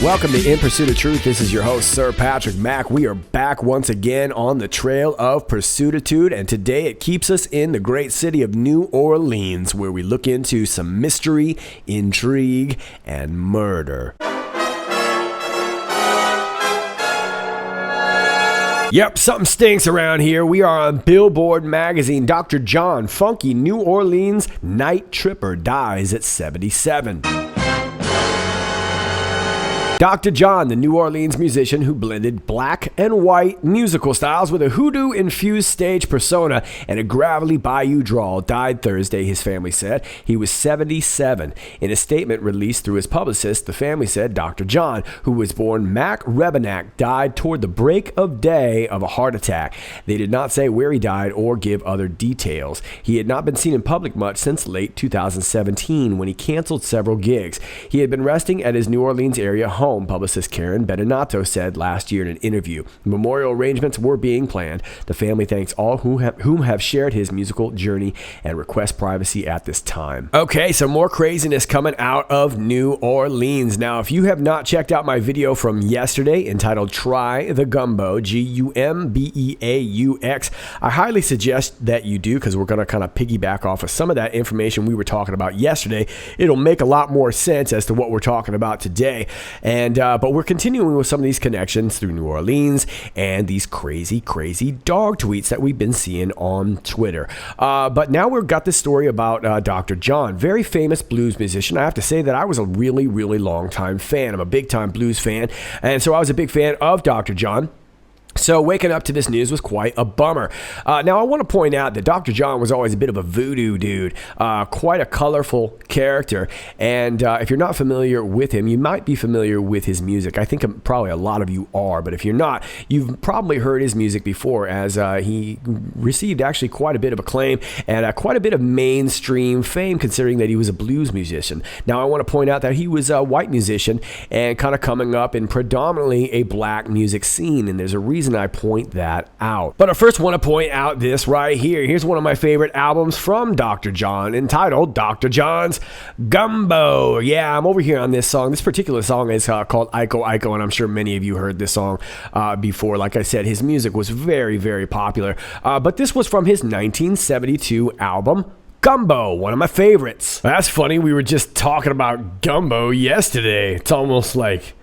Welcome to In Pursuit of Truth. This is your host, Sir Patrick Mack. We are back once again on the trail of pursuititude, and today it keeps us in the great city of New Orleans, where we look into some mystery, intrigue, and murder. Yep, something stinks around here. We are on BillBoard magazine. Dr. John, funky New Orleans night tripper, dies at 77. Dr. John, the New Orleans musician who blended black and white musical styles with a hoodoo-infused stage persona and a gravelly bayou drawl, died Thursday, his family said. He was 77. In a statement released through his publicist, the family said Dr. John, who was born Mac Rebenak, died toward the break of day of a heart attack. They did not say where he died or give other details. He had not been seen in public much since late 2017 when he canceled several gigs. He had been resting at his New Orleans area home, publicist Karen Bedonato said last year in an interview. Memorial arrangements were being planned. The family thanks all whom have shared his musical journey and requests privacy at this time. Okay, some more craziness coming out of New Orleans. Now, if you have not checked out my video from yesterday entitled Try the Gumbeaux, Gumbeaux, I highly suggest that you do, because we're going to kind of piggyback off of some of that information we were talking about yesterday. It'll make a lot more sense as to what we're talking about today. But we're continuing with some of these connections through New Orleans and these crazy dog tweets that we've been seeing on Twitter. But now we've got this story about Dr. John, very famous blues musician. I have to say that I was a really long time fan. I'm a big time blues fan, and so I was a big fan of Dr. John. So waking up to this news was quite a bummer. Now, I want to point out that Dr. John was always a bit of a voodoo dude, quite a colorful character. And if you're not familiar with him, you might be familiar with his music. I think probably a lot of you are, but if you're not, you've probably heard his music before, as he received actually quite a bit of acclaim and quite a bit of mainstream fame, considering that he was a blues musician. Now, I want to point out that he was a white musician and kind of coming up in predominantly a black music scene, and there's a reason I point that out. But I first want to point out this right here. Here's one of my favorite albums from Dr. John, entitled Dr. John's Gumbeaux. Yeah, I'm over here on this song. This particular song is called Iko Iko, and I'm sure many of you heard this song before. Like I said, his music was very popular. But this was from his 1972 album, Gumbeaux, one of my favorites. That's funny. We were just talking about Gumbeaux yesterday. It's almost like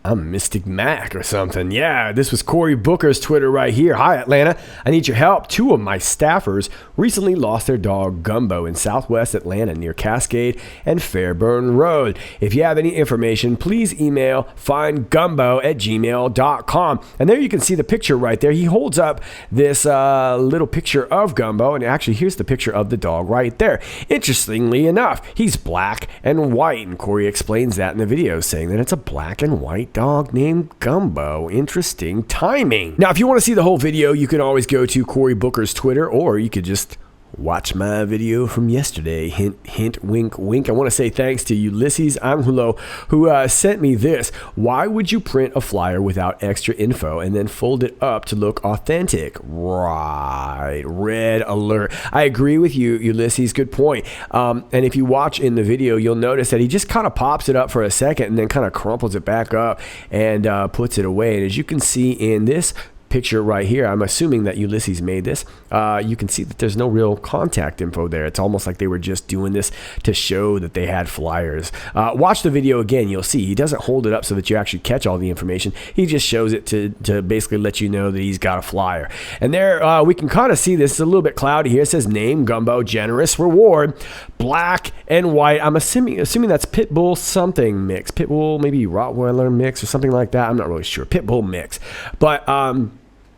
I'm Mystic Mac or something. Yeah, this was Cory Booker's Twitter right here. Hi, Atlanta. I need your help. Two of my staffers recently lost their dog, Gumbeaux, in southwest Atlanta near Cascade and Fairburn Road. If you have any information, please email findgumbeaux@gmail.com. And there you can see the picture right there. He holds up this little picture of Gumbeaux, and actually here's the picture of the dog right there. Interestingly enough, he's black and white, and Cory explains that in the video, saying that it's a black and white dog named Gumbeaux. Interesting timing. Now, if you want to see the whole video, you can always go to Cory Booker's Twitter, or you could just watch my video from yesterday. Hint, hint, wink, wink. I want to say thanks to Ulysses Angulo, who sent me this. Why would you print a flyer without extra info and then fold it up to look authentic? Right. Red alert. I agree with you, Ulysses. Good point. And if you watch in the video, you'll notice that he just kind of pops it up for a second and then kind of crumples it back up and puts it away. And as you can see in this picture right here, I'm assuming that Ulysses made this, you can see that there's no real contact info there. It's almost like they were just doing this to show that they had flyers. Watch the video again. You'll see he doesn't hold it up so that you actually catch all the information. He just shows it to basically let you know that he's got a flyer. And there we can kind of see this. It's a little bit cloudy here. It says name Gumbeaux, generous reward, black and white. I'm assuming that's Pitbull something mix. Pitbull, maybe Rottweiler mix or something like that. I'm not really sure. Pitbull mix. But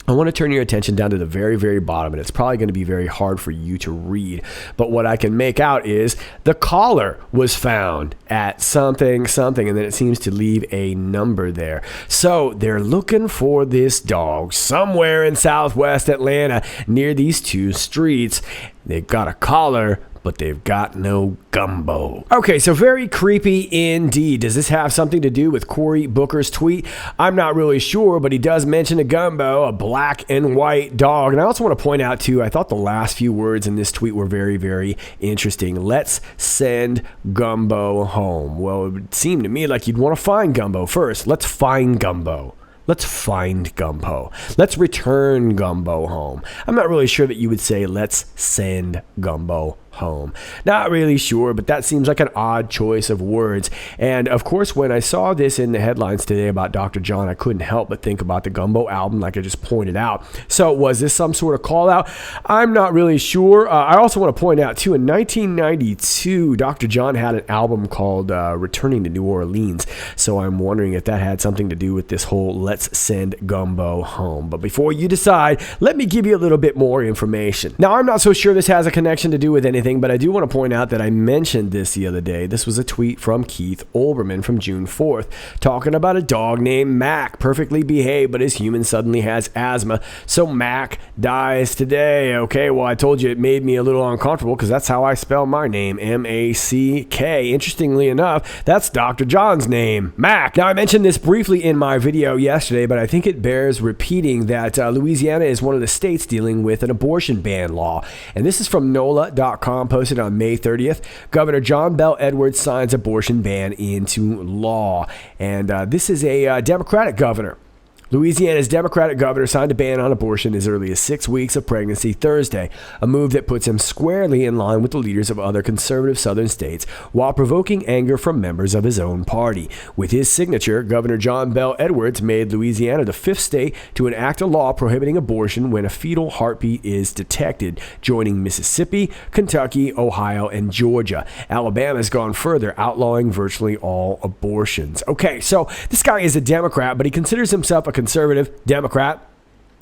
I want to turn your attention down to the very, very bottom, and it's probably going to be very hard for you to read. But what I can make out is the collar was found at something, something, and then it seems to leave a number there. So they're looking for this dog somewhere in Southwest Atlanta near these two streets. They've got a collar, but they've got no Gumbeaux. Okay, so very creepy indeed. Does this have something to do with Cory Booker's tweet? I'm not really sure, but he does mention a Gumbeaux, a black and white dog. And I also want to point out too, I thought the last few words in this tweet were very, very interesting. Let's send Gumbeaux home. Well, it would seem to me like you'd want to find Gumbeaux first. Let's find Gumbeaux. Let's find Gumbeaux. Let's return Gumbeaux home. I'm not really sure that you would say, let's send Gumbeaux home. Not really sure, but that seems like an odd choice of words. And of course, when I saw this in the headlines today about Dr. John, I couldn't help but think about the Gumbeaux album, like I just pointed out. So was this some sort of call out? I'm not really sure. I also want to point out too, in 1992, Dr. John had an album called Returning to New Orleans. So I'm wondering if that had something to do with this whole let's send Gumbeaux home. But before you decide, let me give you a little bit more information. Now, I'm not so sure this has a connection to do with anything, but I do want to point out that I mentioned this the other day. This was a tweet from Keith Olbermann from June 4th, talking about a dog named Mac, perfectly behaved, but his human suddenly has asthma, so Mac dies today. Okay, well, I told you it made me a little uncomfortable because that's how I spell my name, M-A-C-K. Interestingly enough, that's Dr. John's name, Mac. Now, I mentioned this briefly in my video yesterday, but I think it bears repeating that Louisiana is one of the states dealing with an abortion ban law, and this is from NOLA.com, posted on May 30th. Governor John Bel Edwards signs abortion ban into law. And this is a Democratic governor. Louisiana's Democratic governor signed a ban on abortion as early as 6 weeks of pregnancy Thursday, a move that puts him squarely in line with the leaders of other conservative southern states while provoking anger from members of his own party. With his signature, Governor John Bel Edwards made Louisiana the fifth state to enact a law prohibiting abortion when a fetal heartbeat is detected, joining Mississippi, Kentucky, Ohio, and Georgia. Alabama's gone further, outlawing virtually all abortions. Okay, so this guy is a Democrat, but he considers himself a conservative Democrat,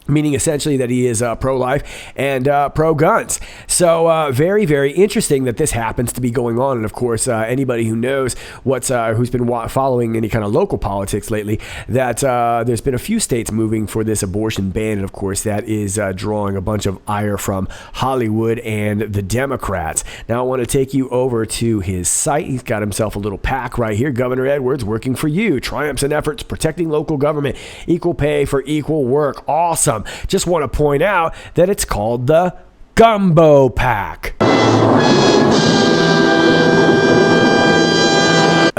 meaning essentially that he is pro-life and pro-guns. So very, very interesting that this happens to be going on. And of course, anybody who knows who's been following any kind of local politics lately, that there's been a few states moving for this abortion ban. And of course, that is drawing a bunch of ire from Hollywood and the Democrats. Now, I want to take you over to his site. He's got himself a little pack right here. Governor Edwards working for you. Triumphs and efforts protecting local government. Equal pay for equal work. Awesome. Just want to point out that it's called the Gumbeaux Pack. I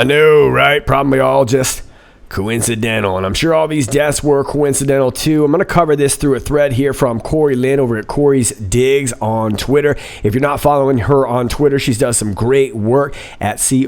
know, right? Probably all just coincidental, and I'm sure all these deaths were coincidental too. I'm going to cover this through a thread here from Corey Lynn over at Corey's Digs on Twitter. If you're not following her on Twitter, she does some great work at Coreys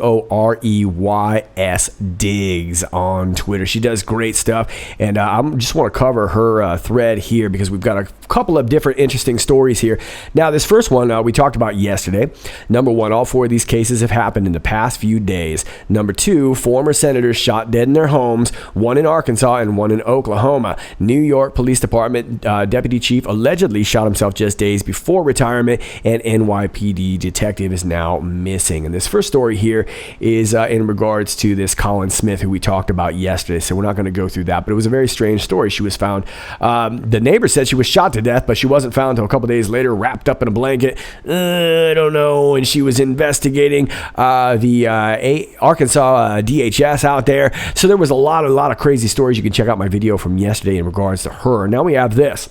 Digs on Twitter. She does great stuff, and I just want to cover her thread here because we've got a couple of different interesting stories here. Now, this first one we talked about yesterday. Number one, all four of these cases have happened in the past few days. Number two, former senators shot dead in their homes, one in Arkansas and one in Oklahoma. New York Police Department deputy chief allegedly shot himself just days before retirement, and NYPD detective is now missing. And this first story here is in regards to this Colin Smith, who we talked about yesterday, so we're not going to go through that, but it was a very strange story. She was found, the neighbor said she was shot to death, but she wasn't found until a couple days later, wrapped up in a blanket. I don't know. And she was investigating the Arkansas DHS out there. So there was a lot of crazy stories. You can check out my video from yesterday in regards to her. Now we have this.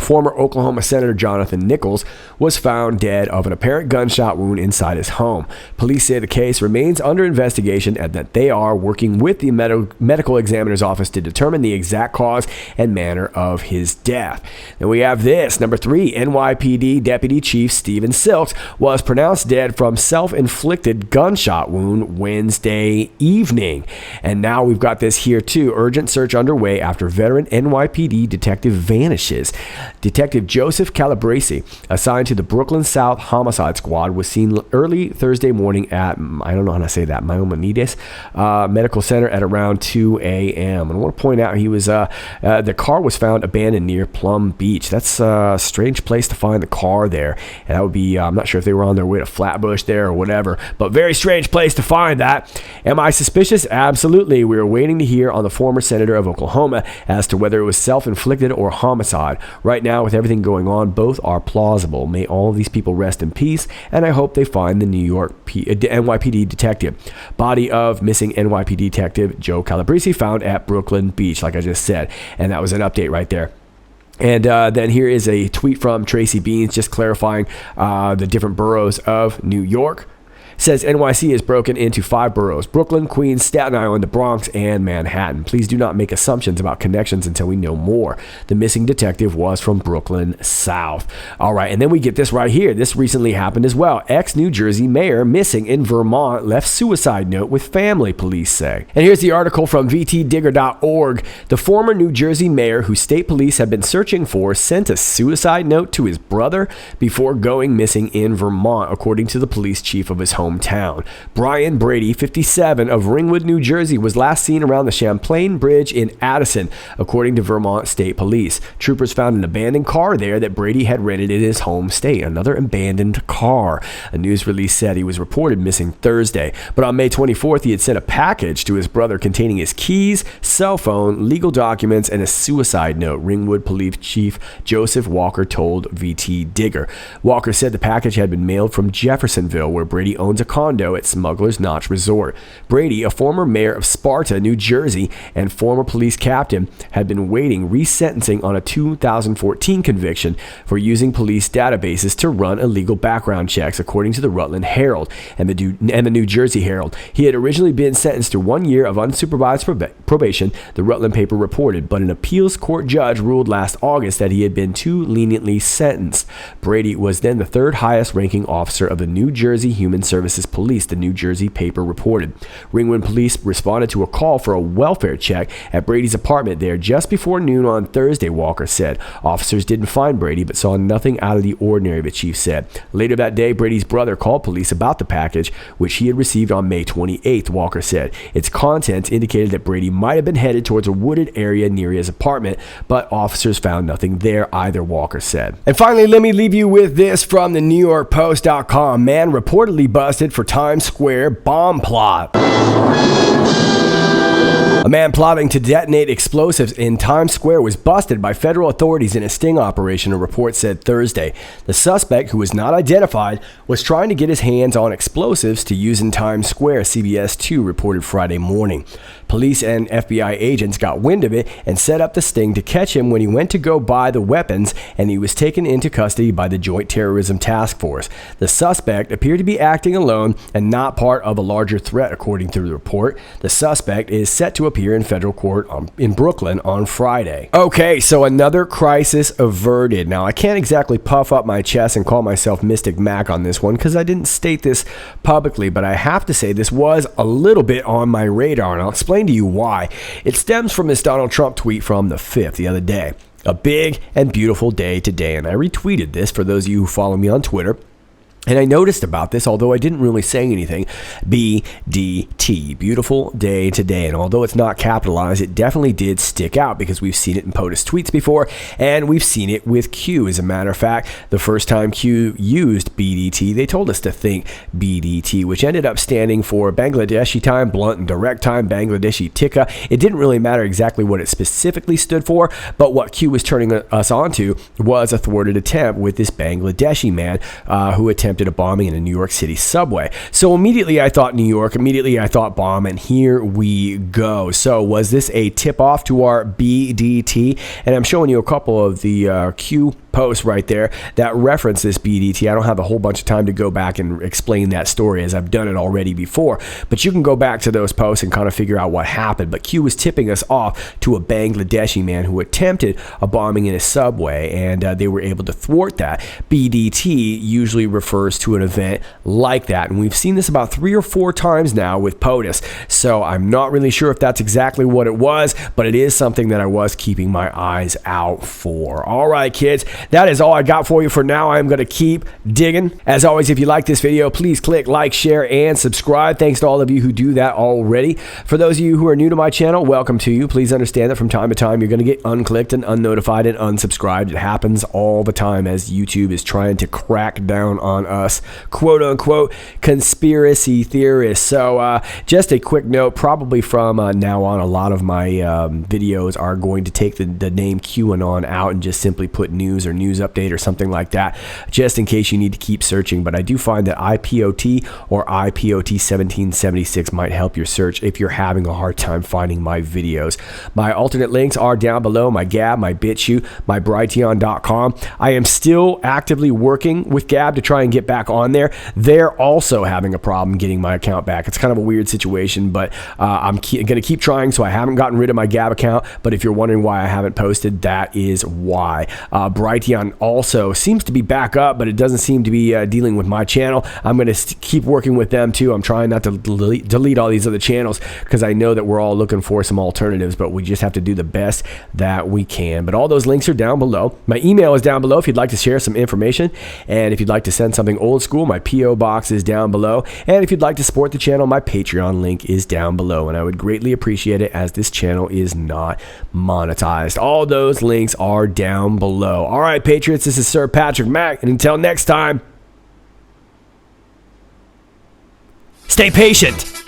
Former Oklahoma Senator Jonathan Nichols was found dead of an apparent gunshot wound inside his home. Police say the case remains under investigation and that they are working with the medical examiner's office to determine the exact cause and manner of his death. Then we have this. Number three, NYPD Deputy Chief Stephen Silks was pronounced dead from self-inflicted gunshot wound Wednesday evening. And now we've got this here too. Urgent search underway after veteran NYPD detective vanishes. Detective Joseph Calabrese, assigned to the Brooklyn South Homicide Squad, was seen early Thursday morning at, I don't know how to say that, Maimonides Medical Center at around 2 a.m. And I want to point out he was, the car was found abandoned near Plum Beach. That's a strange place to find the car there. And that would be, I'm not sure if they were on their way to Flatbush there or whatever, but very strange place to find that. Am I suspicious? Absolutely. We are waiting to hear on the former senator of Oklahoma as to whether it was self-inflicted or homicide. Right now, with everything going on, both are plausible. May all of these people rest in peace, and I hope they find the New York NYPD detective. Body of missing NYPD detective Joe Calabrese found at Brooklyn Beach, like I just said. And that was an update right there. And then here is a tweet from Tracy Beans just clarifying the different boroughs of New York. Says NYC is broken into 5 boroughs: Brooklyn, Queens, Staten Island, the Bronx, and Manhattan. Please do not make assumptions about connections until we know more. The missing detective was from Brooklyn South. All right, and then we get this right here. This recently happened as well. Ex-New Jersey mayor missing in Vermont left suicide note with family, police say. And here's the article from vtdigger.org. The former New Jersey mayor, who state police have been searching for, sent a suicide note to his brother before going missing in Vermont, according to the police chief of his hometown. Brian Brady, 57, of Ringwood, New Jersey, was last seen around the Champlain Bridge in Addison, according to Vermont State Police. Troopers found an abandoned car there that Brady had rented in his home state. Another abandoned car. A news release said he was reported missing Thursday, but on May 24th, he had sent a package to his brother containing his keys, cell phone, legal documents, and a suicide note, Ringwood Police Chief Joseph Walker told VT Digger. Walker said the package had been mailed from Jeffersonville, where Brady owns a condo at Smuggler's Notch Resort. Brady, a former mayor of Sparta, New Jersey, and former police captain, had been waiting resentencing on a 2014 conviction for using police databases to run illegal background checks, according to the Rutland Herald and the New Jersey Herald. He had originally been sentenced to 1 year of unsupervised probation, the Rutland paper reported, but an appeals court judge ruled last August that he had been too leniently sentenced. Brady was then the 3rd highest ranking officer of the New Jersey Human Services Police, the New Jersey paper reported. Ringwood Police responded to a call for a welfare check at Brady's apartment there just before noon on Thursday, Walker said. Officers didn't find Brady but saw nothing out of the ordinary, the chief said. Later that day, Brady's brother called police about the package, which he had received on May 28th, Walker said. Its contents indicated that Brady might have been headed towards a wooded area near his apartment, but officers found nothing there either, Walker said. And finally, let me leave you with this from the NewYorkPost.com. Man reportedly busted for Times Square bomb plot. A man plotting to detonate explosives in Times Square was busted by federal authorities in a sting operation, a report said Thursday. The suspect, who was not identified, was trying to get his hands on explosives to use in Times Square, CBS 2 reported Friday morning. Police and FBI agents got wind of it and set up the sting to catch him when he went to go buy the weapons, and he was taken into custody by the Joint Terrorism Task Force. The suspect appeared to be acting alone and not part of a larger threat, according to the report. The suspect is set to appear in federal court in Brooklyn on Friday. Okay, so another crisis averted. Now, I can't exactly puff up my chest and call myself Mystic Mac on this one because I didn't state this publicly, but I have to say this was a little bit on my radar, and I'll explain to you why. It stems from this Donald Trump tweet from the 5th, the other day. A big and beautiful day today, and I retweeted this for those of you who follow me on Twitter. And I noticed about this, although I didn't really say anything, BDT, beautiful day today. And although it's not capitalized, it definitely did stick out because we've seen it in POTUS tweets before, and we've seen it with Q. As a matter of fact, the first time Q used BDT, they told us to think BDT, which ended up standing for Bangladeshi Time, Blunt and Direct Time, Bangladeshi Tikka. It didn't really matter exactly what it specifically stood for, but what Q was turning us onto was a thwarted attempt with this Bangladeshi man who attempted a bombing in a New York City subway. So immediately I thought New York, immediately I thought bomb, and here we go. So was this a tip-off to our BDT? And I'm showing you a couple of the Q posts right there that reference this BDT. I don't have a whole bunch of time to go back and explain that story as I've done it already before, but you can go back to those posts and kind of figure out what happened. But Q was tipping us off to a Bangladeshi man who attempted a bombing in a subway, and they were able to thwart that. BDT usually refers refers to an event like that. And we've seen this about 3 or 4 times now with POTUS. So I'm not really sure if that's exactly what it was, but it is something that I was keeping my eyes out for. All right, kids, that is all I got for you for now. I'm going to keep digging. As always, if you like this video, please click like, share, and subscribe. Thanks to all of you who do that already. For those of you who are new to my channel, welcome to you. Please understand that from time to time, you're going to get unclicked and unnotified and unsubscribed. It happens all the time as YouTube is trying to crack down on us, quote unquote, conspiracy theorists. So just a quick note, probably from now on, a lot of my videos are going to take the name QAnon out and just simply put news or news update or something like that, just in case you need to keep searching. But I do find that IPOT or IPOT 1776 might help your search if you're having a hard time finding my videos. My alternate links are down below: my Gab, my BitChute, my Brighteon.com. I am still actively working with Gab to try and get back on there. They're also having a problem getting my account back. It's kind of a weird situation, but I'm going to keep trying. So I haven't gotten rid of my Gab account, but if you're wondering why I haven't posted, that is why. Brighteon also seems to be back up, but it doesn't seem to be dealing with my channel. I'm going to keep working with them too. I'm trying not to delete all these other channels because I know that we're all looking for some alternatives, but we just have to do the best that we can. But all those links are down below. My email is down below if you'd like to share some information, and if you'd like to send something old school, my PO box is down below, and if you'd like to support the channel, my Patreon link is down below, and I would greatly appreciate it as this channel is not monetized. All those links are down below. All right, Patriots, this is Sir Patrick Mack, and until next time, stay patient.